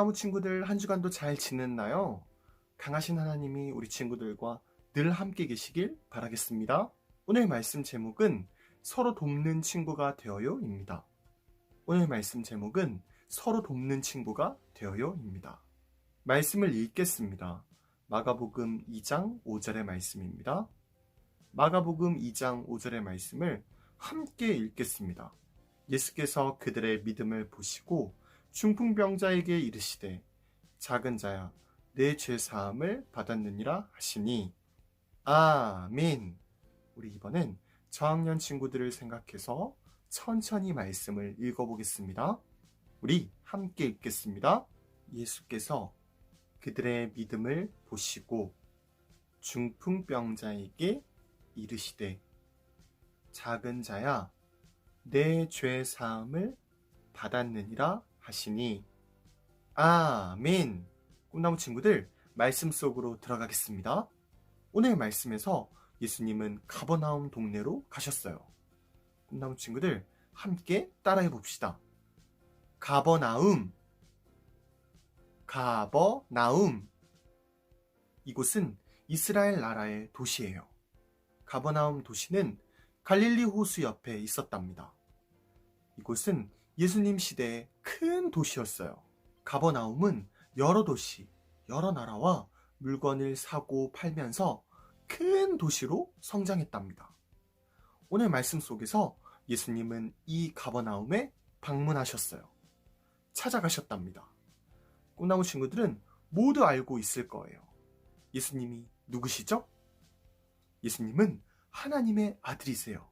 꿈나무 친구들 한 주간도 잘 지냈나요? 강하신 하나님이 우리 친구들과 늘 함께 계시길 바라겠습니다. 오늘 말씀 제목은 서로 돕는 친구가 되어요입니다. 오늘 말씀 제목은 서로 돕는 친구가 되어요입니다. 말씀을 읽겠습니다. 마가복음 2장 5절의 말씀입니다. 마가복음 2장 5절의 말씀을 함께 읽겠습니다. 예수께서 그들의 믿음을 보시고 중풍병자에게 이르시되 작은 자야 내 죄 사함을 받았느니라 하시니 아멘. 우리 이번엔 저학년 친구들을 생각해서 천천히 말씀을 읽어보겠습니다. 우리 함께 읽겠습니다. 예수께서 그들의 믿음을 보시고 중풍병자에게 이르시되 작은 자야 내 죄 사함을 받았느니라 하시니 아멘. 꿈나무 친구들 말씀 속으로 들어가겠습니다. 오늘 말씀에서 예수님은 가버나움 동네로 가셨어요. 꿈나무 친구들 함께 따라해 봅시다. 가버나움, 가버나움. 이곳은 이스라엘 나라의 도시예요. 가버나움 도시는 갈릴리 호수 옆에 있었답니다. 이곳은 예수님 시대의 큰 도시였어요. 가버나움은 여러 도시, 여러 나라와 물건을 사고 팔면서 큰 도시로 성장했답니다. 오늘 말씀 속에서 예수님은 이 가버나움에 방문하셨어요. 찾아가셨답니다. 꿈나무 친구들은 모두 알고 있을 거예요. 예수님이 누구시죠? 예수님은 하나님의 아들이세요.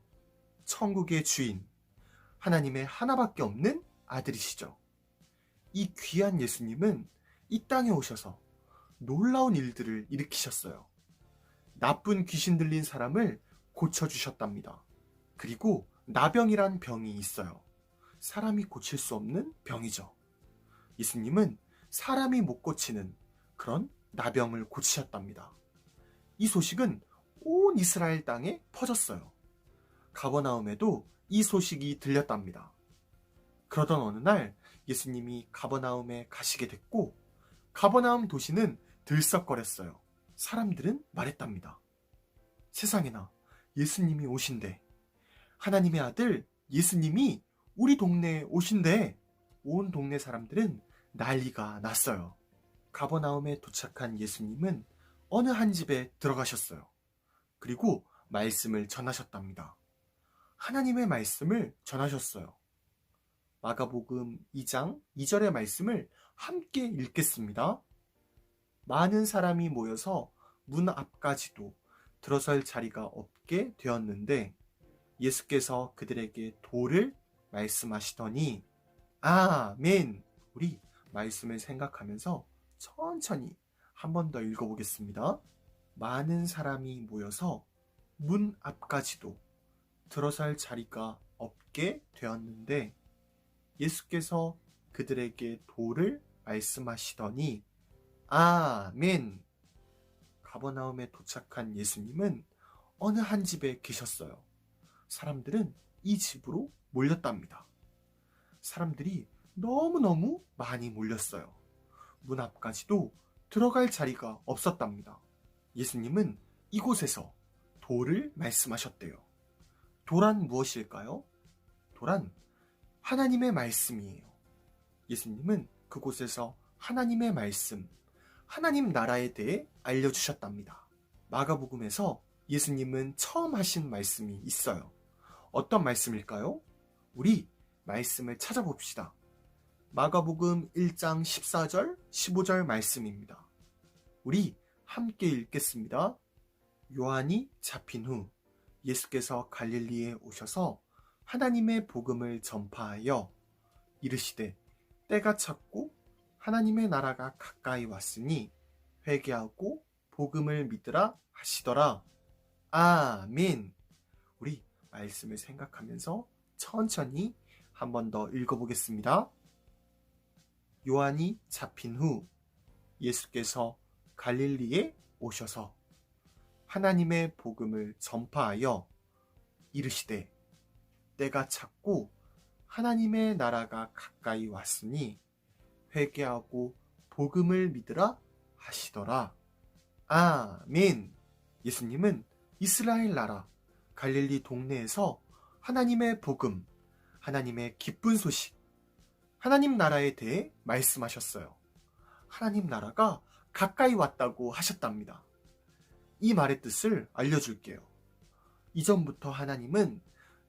천국의 주인, 하나님의 하나밖에 없는 아들이시죠. 이 귀한 예수님은 이 땅에 오셔서 놀라운 일들을 일으키셨어요. 나쁜 귀신 들린 사람을 고쳐주셨답니다. 그리고 나병이란 병이 있어요. 사람이 고칠 수 없는 병이죠. 예수님은 사람이 못 고치는 그런 나병을 고치셨답니다. 이 소식은 온 이스라엘 땅에 퍼졌어요. 가버나움에도 이 소식이 들렸답니다. 그러던 어느 날 예수님이 가버나움에 가시게 됐고 가버나움 도시는 들썩거렸어요. 사람들은 말했답니다. 세상에나 예수님이 오신대. 하나님의 아들 예수님이 우리 동네에 오신대. 온 동네 사람들은 난리가 났어요. 가버나움에 도착한 예수님은 어느 한 집에 들어가셨어요. 그리고 말씀을 전하셨답니다. 하나님의 말씀을 전하셨어요. 마가복음 2장 2절의 말씀을 함께 읽겠습니다. 많은 사람이 모여서 문 앞까지도 들어설 자리가 없게 되었는데 예수께서 그들에게 도를 말씀하시더니 아멘. 우리 말씀을 생각하면서 천천히 한 번 더 읽어보겠습니다. 많은 사람이 모여서 문 앞까지도 들어설 자리가 없게 되었는데 예수께서 그들에게 도를 말씀하시더니 아멘. 가버나움에 도착한 예수님은 어느 한 집에 계셨어요. 사람들은 이 집으로 몰렸답니다. 사람들이 너무너무 많이 몰렸어요. 문 앞까지도 들어갈 자리가 없었답니다. 예수님은 이곳에서 도를 말씀하셨대요. 도란 무엇일까요? 도란 하나님의 말씀이에요. 예수님은 그곳에서 하나님의 말씀, 하나님 나라에 대해 알려주셨답니다. 마가복음에서 예수님은 처음 하신 말씀이 있어요. 어떤 말씀일까요? 우리 말씀을 찾아봅시다. 마가복음 1장 14절, 15절 말씀입니다. 우리 함께 읽겠습니다. 요한이 잡힌 후 예수께서 갈릴리에 오셔서 하나님의 복음을 전파하여 이르시되 때가 찼고 하나님의 나라가 가까이 왔으니 회개하고 복음을 믿으라 하시더라. 아멘. 우리 말씀을 생각하면서 천천히 한 번 더 읽어보겠습니다. 요한이 잡힌 후 예수께서 갈릴리에 오셔서 하나님의 복음을 전파하여 이르시되 때가 찼고 하나님의 나라가 가까이 왔으니 회개하고 복음을 믿으라 하시더라. 아멘. 예수님은 이스라엘 나라 갈릴리 동네에서 하나님의 복음, 하나님의 기쁜 소식, 하나님 나라에 대해 말씀하셨어요. 하나님 나라가 가까이 왔다고 하셨답니다. 이 말의 뜻을 알려줄게요. 이전부터 하나님은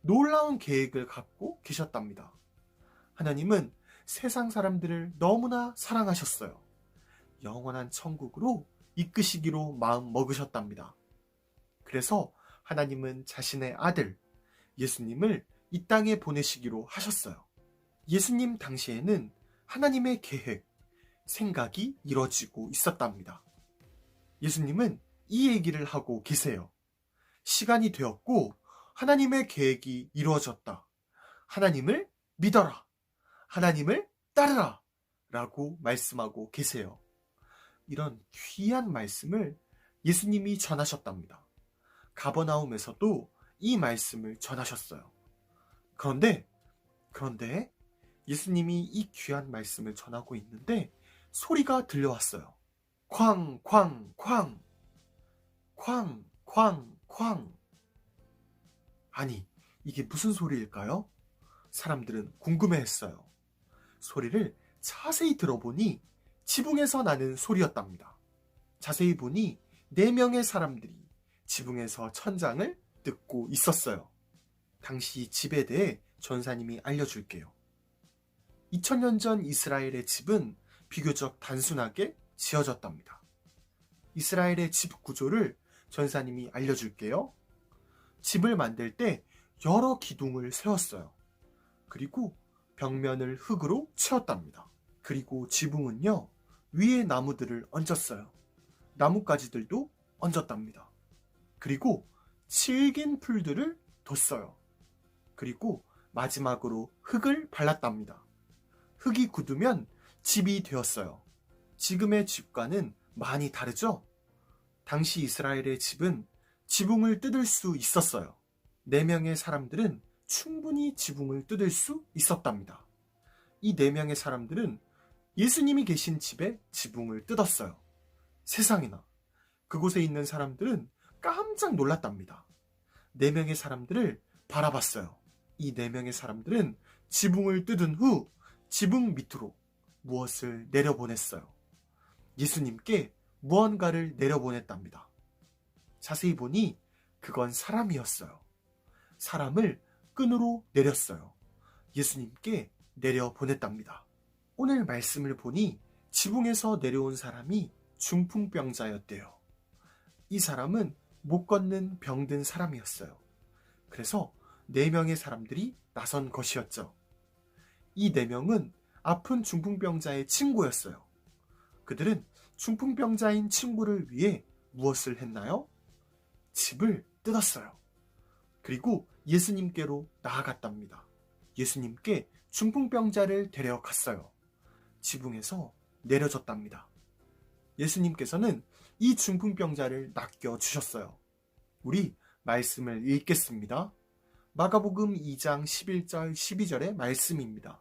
놀라운 계획을 갖고 계셨답니다. 하나님은 세상 사람들을 너무나 사랑하셨어요. 영원한 천국으로 이끄시기로 마음 먹으셨답니다. 그래서 하나님은 자신의 아들 예수님을 이 땅에 보내시기로 하셨어요. 예수님 당시에는 하나님의 계획, 생각이 이뤄지고 있었답니다. 예수님은 이 얘기를 하고 계세요. 시간이 되었고 하나님의 계획이 이루어졌다. 하나님을 믿어라. 하나님을 따르라. 라고 말씀하고 계세요. 이런 귀한 말씀을 예수님이 전하셨답니다. 가버나움에서도 이 말씀을 전하셨어요. 그런데 예수님이 이 귀한 말씀을 전하고 있는데 소리가 들려왔어요. 쾅쾅쾅 쾅쾅쾅. 아니, 이게 무슨 소리일까요? 사람들은 궁금해했어요. 소리를 자세히 들어보니 지붕에서 나는 소리였답니다. 자세히 보니 4명의 사람들이 지붕에서 천장을 뜯고 있었어요. 당시 집에 대해 전사님이 알려줄게요. 2000년 전 이스라엘의 집은 비교적 단순하게 지어졌답니다. 이스라엘의 집 구조를 전사님이 알려줄게요. 집을 만들 때 여러 기둥을 세웠어요. 그리고 벽면을 흙으로 채웠답니다. 그리고 지붕은요, 위에 나무들을 얹었어요. 나뭇가지들도 얹었답니다. 그리고 질긴 풀들을 뒀어요. 그리고 마지막으로 흙을 발랐답니다. 흙이 굳으면 집이 되었어요. 지금의 집과는 많이 다르죠? 당시 이스라엘의 집은 지붕을 뜯을 수 있었어요. 4명의 사람들은 충분히 지붕을 뜯을 수 있었답니다. 이 4명의 사람들은 예수님이 계신 집에 지붕을 뜯었어요. 세상에나, 그곳에 있는 사람들은 깜짝 놀랐답니다. 4명의 사람들을 바라봤어요. 이 4명의 사람들은 지붕을 뜯은 후 지붕 밑으로 무엇을 내려보냈어요. 예수님께 무언가를 내려보냈답니다. 자세히 보니 그건 사람이었어요. 사람을 끈으로 내렸어요. 예수님께 내려보냈답니다. 오늘 말씀을 보니 지붕에서 내려온 사람이 중풍병자였대요. 이 사람은 못 걷는 병든 사람이었어요. 그래서 4명의 사람들이 나선 것이었죠. 이 4명은 아픈 중풍병자의 친구였어요. 그들은 중풍병자인 친구를 위해 무엇을 했나요? 집을 뜯었어요. 그리고 예수님께로 나아갔답니다. 예수님께 중풍병자를 데려갔어요. 지붕에서 내려졌답니다. 예수님께서는 이 중풍병자를 낚여주셨어요. 우리 말씀을 읽겠습니다. 마가복음 2장 11절 12절의 말씀입니다.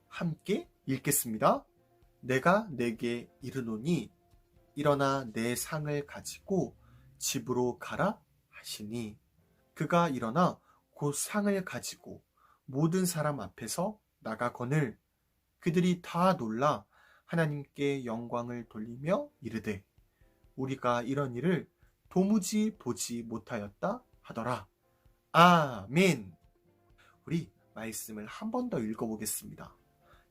함께 읽겠습니다. 내가 네게 이르노니 일어나 내 상을 가지고 집으로 가라 하시니 그가 일어나 곧 상을 가지고 모든 사람 앞에서 나가거늘 그들이 다 놀라 하나님께 영광을 돌리며 이르되 우리가 이런 일을 도무지 보지 못하였다 하더라. 아멘. 우리 말씀을 한 번 더 읽어보겠습니다.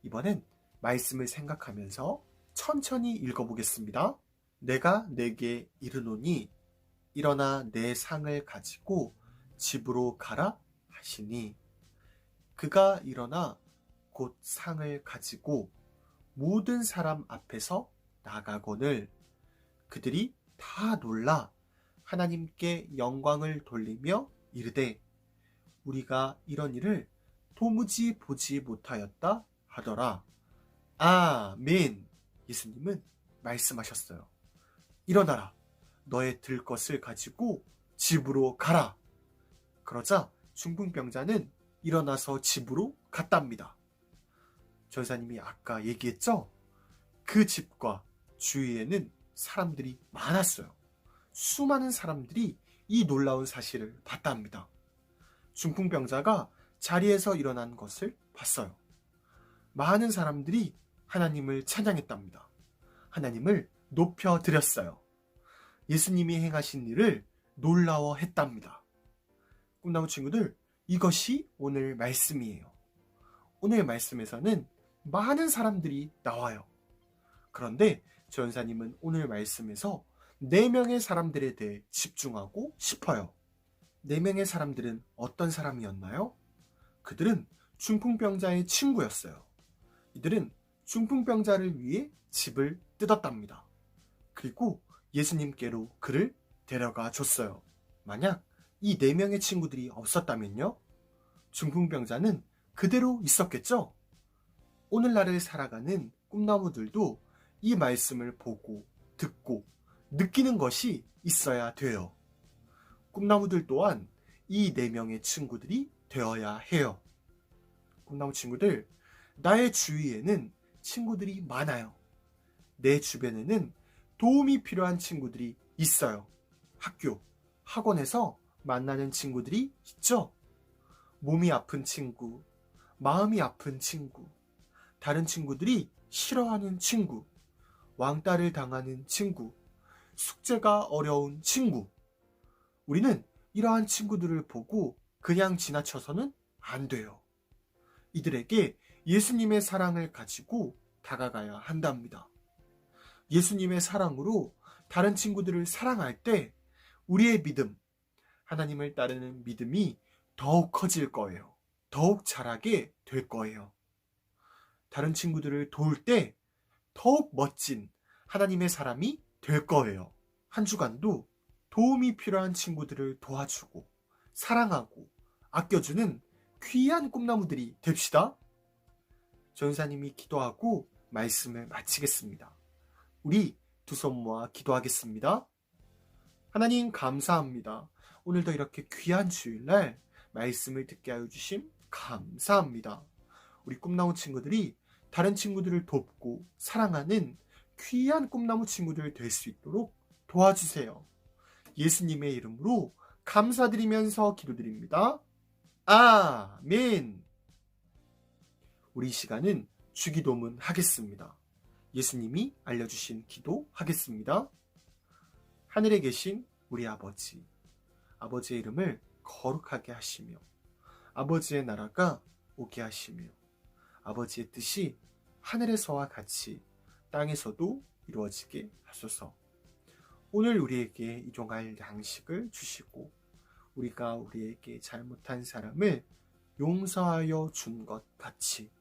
이번엔 말씀을 생각하면서 천천히 읽어보겠습니다. 내가 네게 이르노니 일어나 내 상을 가지고 집으로 가라 하시니 그가 일어나 곧 상을 가지고 모든 사람 앞에서 나가거늘 그들이 다 놀라 하나님께 영광을 돌리며 이르되 우리가 이런 일을 도무지 보지 못하였다 하더라. 아멘. 예수님은 말씀하셨어요. 일어나라. 너의 들 것을 가지고 집으로 가라. 그러자 중풍병자는 일어나서 집으로 갔답니다. 전사님이 아까 얘기했죠? 그 집과 주위에는 사람들이 많았어요. 수많은 사람들이 이 놀라운 사실을 봤답니다. 중풍병자가 자리에서 일어난 것을 봤어요. 많은 사람들이 하나님을 찬양했답니다. 하나님을 높여드렸어요. 예수님이 행하신 일을 놀라워했답니다. 꿈나무 친구들, 이것이 오늘 말씀이에요. 오늘 말씀에서는 많은 사람들이 나와요. 그런데 전사님은 오늘 말씀에서 4명의 사람들에 대해 집중하고 싶어요. 4명의 사람들은 어떤 사람이었나요? 그들은 중풍병자의 친구였어요. 이들은 중풍병자를 위해 집을 뜯었답니다. 그리고 예수님께로 그를 데려가 줬어요. 만약 이 4명의 친구들이 없었다면요? 중풍병자는 그대로 있었겠죠? 오늘날을 살아가는 꿈나무들도 이 말씀을 보고 듣고 느끼는 것이 있어야 돼요. 꿈나무들 또한 이 4명의 친구들이 되어야 해요. 꿈나무 친구들, 나의 주위에는 친구들이 많아요. 내 주변에는 도움이 필요한 친구들이 있어요. 학교, 학원에서 만나는 친구들이 있죠. 몸이 아픈 친구, 마음이 아픈 친구, 다른 친구들이 싫어하는 친구, 왕따를 당하는 친구, 숙제가 어려운 친구. 우리는 이러한 친구들을 보고 그냥 지나쳐서는 안 돼요. 이들에게 예수님의 사랑을 가지고 다가가야 한답니다. 예수님의 사랑으로 다른 친구들을 사랑할 때 우리의 믿음, 하나님을 따르는 믿음이 더욱 커질 거예요. 더욱 자라게 될 거예요. 다른 친구들을 도울 때 더욱 멋진 하나님의 사람이 될 거예요. 한 주간도 도움이 필요한 친구들을 도와주고 사랑하고 아껴주는 귀한 꿈나무들이 됩시다. 전사님이 기도하고 말씀을 마치겠습니다. 우리 두 손 모아 기도하겠습니다. 하나님 감사합니다. 오늘도 이렇게 귀한 주일날 말씀을 듣게 하여 주심 감사합니다. 우리 꿈나무 친구들이 다른 친구들을 돕고 사랑하는 귀한 꿈나무 친구들 될 수 있도록 도와주세요. 예수님의 이름으로 감사드리면서 기도드립니다. 아멘. 우리 시간은 주기도문 하겠습니다. 예수님이 알려주신 기도 하겠습니다. 하늘에 계신 우리 아버지, 아버지의 이름을 거룩하게 하시며 아버지의 나라가 오게 하시며 아버지의 뜻이 하늘에서와 같이 땅에서도 이루어지게 하소서. 오늘 우리에게 일용할 양식을 주시고 우리가 우리에게 잘못한 사람을 용서하여 준 것 같이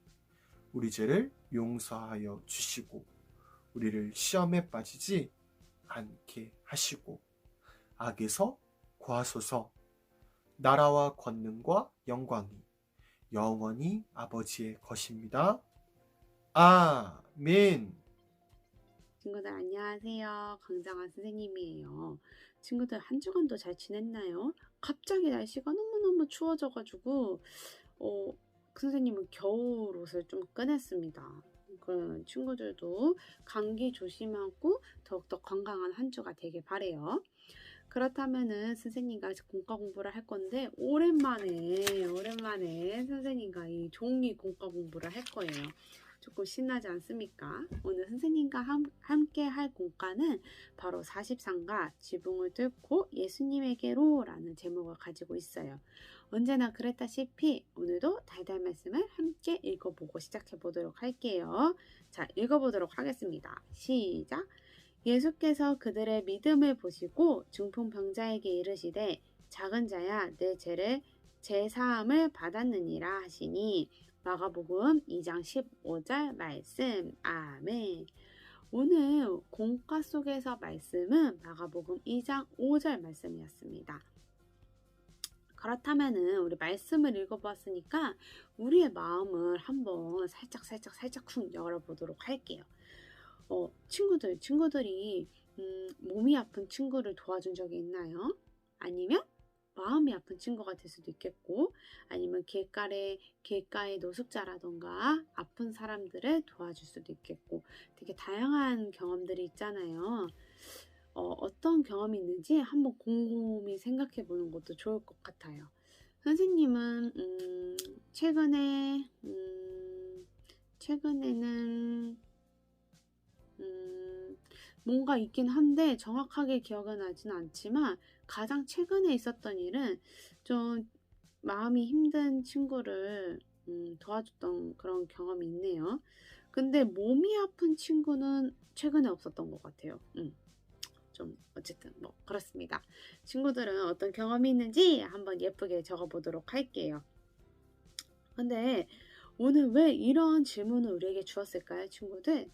우리 죄를 용서하여 주시고 우리를 시험에 빠지지 않게 하시고 악에서 구하소서. 나라와 권능과 영광이 영원히 아버지의 것입니다. 아멘. 친구들 안녕하세요. 강장한 선생님이에요. 친구들 한 주간도 잘 지냈나요? 갑자기 날씨가 너무너무 추워져가지고 선생님은 겨울 옷을 좀 꺼냈습니다. 그 친구들도 감기 조심하고 더욱더 건강한 한 주가 되길 바래요. 그렇다면은 선생님과 공과 공부를 할 건데 오랜만에 선생님과 이 종이 공과 공부를 할 거예요. 조금 신나지 않습니까? 오늘 선생님과 함께 할 공과는 바로 43가 지붕을 뚫고 예수님에게로 라는 제목을 가지고 있어요. 언제나 그랬다시피 오늘도 달달 말씀을 함께 읽어보고 시작해 보도록 할게요. 자, 읽어보도록 하겠습니다. 시작! 예수께서 그들의 믿음을 보시고 중풍병자에게 이르시되 작은 자야 내 죄를 제사함을 받았느니라 하시니 마가복음 2장 15절 말씀. 아멘. 오늘 공과 속에서 말씀은 마가복음 2장 5절 말씀이었습니다. 그렇다면은 우리 말씀을 읽어봤으니까 우리의 마음을 한번 살짝 쿵 열어보도록 할게요. 친구들이 몸이 아픈 친구를 도와준 적이 있나요? 아니면 마음이 아픈 친구가 될 수도 있겠고, 아니면 길가의 노숙자라던가 아픈 사람들을 도와줄 수도 있겠고, 되게 다양한 경험들이 있잖아요. 어떤 경험이 있는지 한번 곰곰이 생각해 보는 것도 좋을 것 같아요. 선생님은 최근에는 뭔가 있긴 한데 정확하게 기억은 나진 않지만, 가장 최근에 있었던 일은 좀 마음이 힘든 친구를 도와줬던 그런 경험이 있네요. 근데 몸이 아픈 친구는 최근에 없었던 것 같아요. 좀 어쨌든 뭐 그렇습니다. 친구들은 어떤 경험이 있는지 한번 예쁘게 적어보도록 할게요. 근데 오늘 왜 이런 질문을 우리에게 주었을까요, 친구들?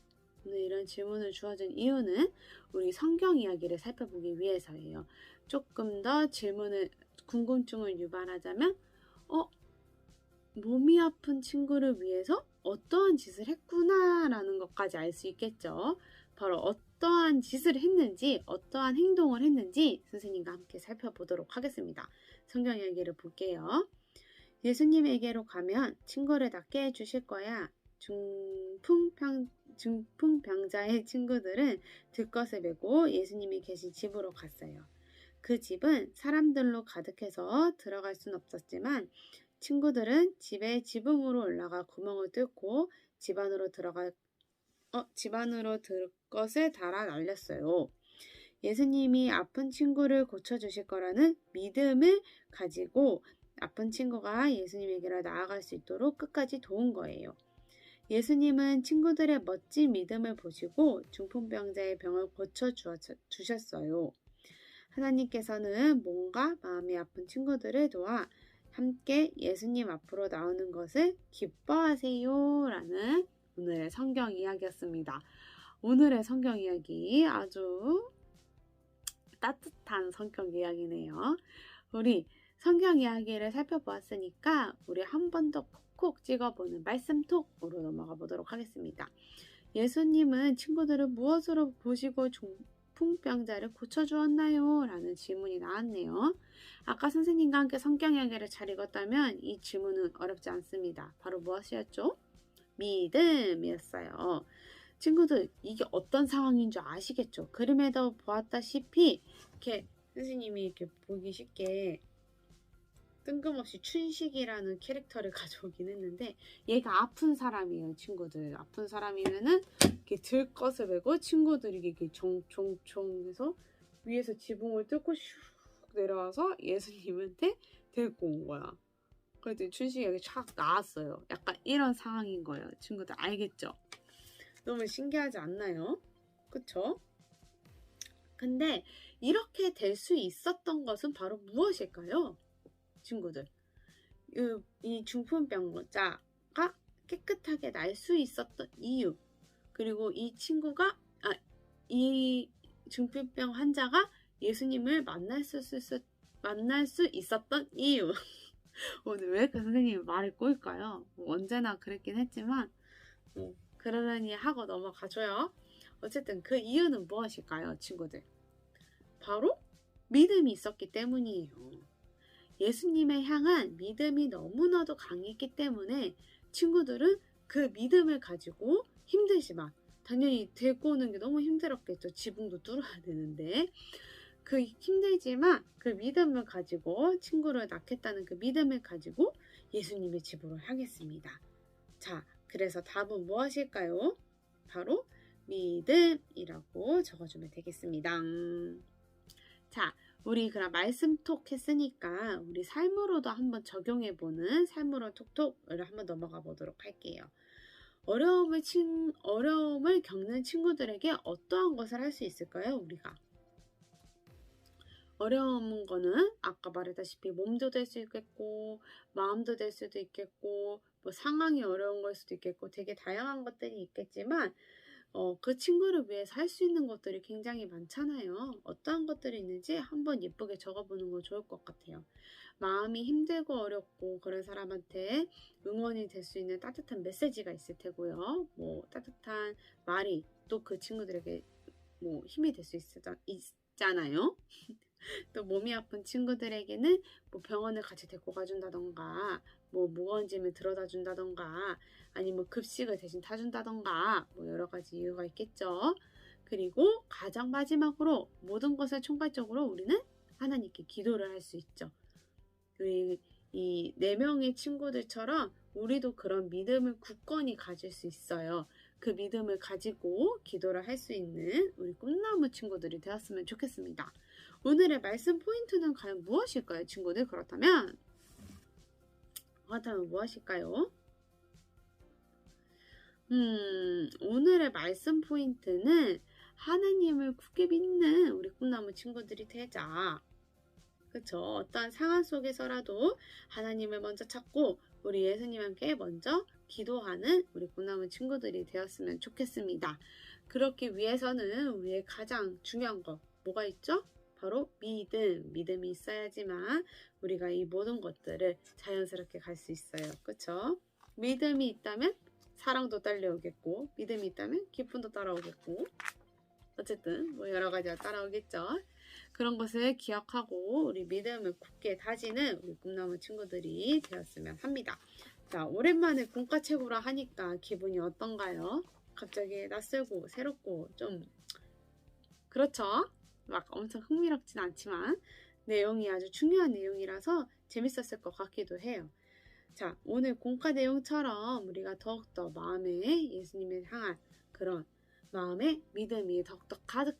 오늘 이런 질문을 주어진 이유는 우리 성경 이야기를 살펴보기 위해서예요. 조금 더 궁금증을 유발하자면, 몸이 아픈 친구를 위해서 어떠한 짓을 했구나라는 것까지 알 수 있겠죠. 바로 어떠한 짓을 했는지, 어떠한 행동을 했는지 선생님과 함께 살펴보도록 하겠습니다. 성경 이야기를 볼게요. 예수님에게로 가면 친구를 낫게 해주실 거야. 중풍병자의 친구들은 들것을 메고 예수님이 계신 집으로 갔어요. 그 집은 사람들로 가득해서 들어갈 순 없었지만, 친구들은 집에 지붕으로 올라가 구멍을 뚫고 집 안으로 들 것을 달아 날렸어요. 예수님이 아픈 친구를 고쳐주실 거라는 믿음을 가지고 아픈 친구가 예수님에게로 나아갈 수 있도록 끝까지 도운 거예요. 예수님은 친구들의 멋진 믿음을 보시고 중풍병자의 병을 고쳐주셨어요. 하나님께서는 몸과 마음이 아픈 친구들을 도와 함께 예수님 앞으로 나오는 것을 기뻐하세요. 라는 오늘의 성경 이야기였습니다. 오늘의 성경 이야기 아주 따뜻한 성경 이야기네요. 우리 성경 이야기를 살펴보았으니까 우리 한 번 더 콕콕 찍어보는 말씀톡으로 넘어가 보도록 하겠습니다. 예수님은 친구들을 무엇으로 보시고 중풍병자를 고쳐주었나요? 라는 질문이 나왔네요. 아까 선생님과 함께 성경 이야기를 잘 읽었다면 이 질문은 어렵지 않습니다. 바로 무엇이었죠? 믿음이었어요. 친구들, 이게 어떤 상황인 줄 아시겠죠? 그림에도 보았다시피 이렇게 선생님이 이렇게 보기 쉽게 뜬금없이 춘식이라는 캐릭터를 가져오긴 했는데, 얘가 아픈 사람이에요, 친구들. 아픈 사람이면은 이렇게 들것을 메고 친구들이 이렇게 종종 해서 위에서 지붕을 뚫고 슉 내려와서 예수님한테 데리고 온 거야. 그랬더니 춘식이 여기 촥 나왔어요. 약간 이런 상황인 거예요. 친구들 알겠죠? 너무 신기하지 않나요? 그쵸? 근데 이렇게 될 수 있었던 것은 바로 무엇일까요? 친구들, 이 중풍병자가 깨끗하게 날 수 있었던 이유, 그리고 이 중풍병 환자가 예수님을 만날 수 있었던 이유. 오늘 왜 그 선생님이 말을 꼬일까요? 언제나 그랬긴 했지만 그러려니 하고 넘어가줘요. 어쨌든 그 이유는 무엇일까요, 친구들? 바로 믿음이 있었기 때문이에요. 예수님을 향한 믿음이 너무나도 강했기 때문에 친구들은 그 믿음을 가지고 힘들지만, 당연히 데리고 오는 게 너무 힘들었겠죠. 지붕도 뚫어야 되는데. 그 힘들지만 그 믿음을 가지고, 친구를 낳겠다는 그 믿음을 가지고 예수님의 집으로 향했습니다. 자, 그래서 답은 무엇일까요? 바로 믿음이라고 적어주면 되겠습니다. 자, 우리 그럼 말씀톡 했으니까 우리 삶으로도 한번 적용해보는 삶으로 톡톡을 한번 넘어가 보도록 할게요. 어려움을 겪는 친구들에게 어떠한 것을 할 수 있을까요, 우리가? 어려운 거는 아까 말했다시피 몸도 될 수 있겠고, 마음도 될 수도 있겠고, 뭐 상황이 어려운 걸 수도 있겠고, 되게 다양한 것들이 있겠지만, 그 친구를 위해서 할 수 있는 것들이 굉장히 많잖아요. 어떠한 것들이 있는지 한번 예쁘게 적어보는 거 좋을 것 같아요. 마음이 힘들고 어렵고 그런 사람한테 응원이 될 수 있는 따뜻한 메시지가 있을 테고요. 뭐 따뜻한 말이 또 그 친구들에게 뭐 힘이 될 수 있잖아요. 또 몸이 아픈 친구들에게는 뭐 병원을 같이 데리고 가준다던가, 뭐 무거운 짐을 들어다 준다던가, 아니면 급식을 대신 타준다던가, 뭐 여러 가지 이유가 있겠죠. 그리고 가장 마지막으로 모든 것을 총괄적으로 우리는 하나님께 기도를 할 수 있죠. 우리 이 4명의 친구들처럼 우리도 그런 믿음을 굳건히 가질 수 있어요. 그 믿음을 가지고 기도를 할 수 있는 우리 꿈나무 친구들이 되었으면 좋겠습니다. 오늘의 말씀 포인트는 과연 무엇일까요, 친구들? 그렇다면 무엇일까요? 오늘의 말씀 포인트는 하나님을 굳게 믿는 우리 꿈나무 친구들이 되자. 그쵸? 어떠한 상황 속에서라도 하나님을 먼저 찾고 우리 예수님께 먼저 기도하는 우리 꿈나무 친구들이 되었으면 좋겠습니다. 그렇기 위해서는 우리의 가장 중요한 거 뭐가 있죠? 바로 믿음이 있어야지만 우리가 이 모든 것들을 자연스럽게 갈 수 있어요. 그쵸? 믿음이 있다면 사랑도 딸려오겠고, 믿음이 있다면 기쁨도 따라오겠고, 어쨌든 뭐 여러 가지가 따라오겠죠. 그런 것을 기억하고 우리 믿음을 굳게 다지는 우리 꿈나무 친구들이 되었으면 합니다. 자, 오랜만에 공과체고라 하니까 기분이 어떤가요? 갑자기 낯설고 새롭고 좀 그렇죠? 막 엄청 흥미롭진 않지만 내용이 아주 중요한 내용이라서 재밌었을 것 같기도 해요. 자, 오늘 공과 내용처럼 우리가 더욱더 마음에 예수님을 향한 그런 마음에 믿음이 더욱더 가득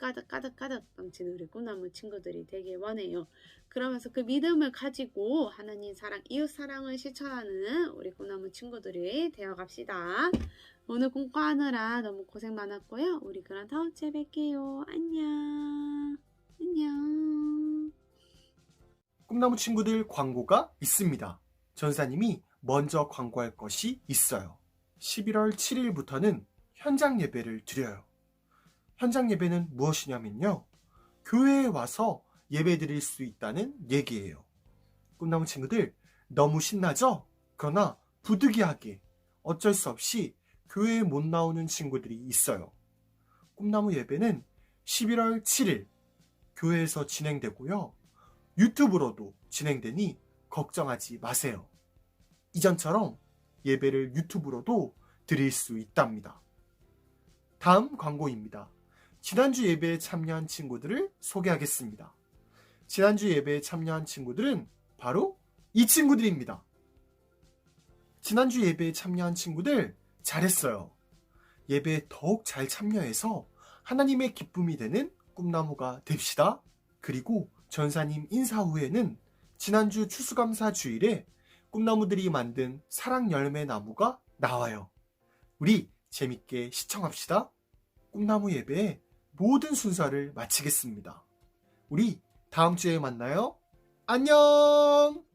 넘치는 우리 꿈나무 친구들이 되길 원해요. 그러면서 그 믿음을 가지고 하나님 사랑, 이웃 사랑을 실천하는 우리 꿈나무 친구들이 되어갑시다. 오늘 공부하느라 너무 고생 많았고요. 우리 그럼 다음 주에 뵐게요. 안녕. 안녕. 꿈나무 친구들 광고가 있습니다. 전사님이 먼저 광고할 것이 있어요. 11월 7일부터는 현장 예배를 드려요. 현장 예배는 무엇이냐면요, 교회에 와서 예배 드릴 수 있다는 얘기예요. 꿈나무 친구들 너무 신나죠? 그러나 부득이하게 어쩔 수 없이 교회에 못 나오는 친구들이 있어요. 꿈나무 예배는 11월 7일 교회에서 진행되고요, 유튜브로도 진행되니 걱정하지 마세요. 이전처럼 예배를 유튜브로도 드릴 수 있답니다. 다음 광고입니다. 지난주 예배에 참여한 친구들을 소개하겠습니다. 지난주 예배에 참여한 친구들은 바로 이 친구들입니다. 지난주 예배에 참여한 친구들 잘했어요. 예배에 더욱 잘 참여해서 하나님의 기쁨이 되는 꿈나무가 됩시다. 그리고 전사님 인사 후에는 지난주 추수감사 주일에 꿈나무들이 만든 사랑 열매 나무가 나와요. 우리 재밌게 시청합시다. 꿈나무 예배의 모든 순서를 마치겠습니다. 우리 다음 주에 만나요. 안녕!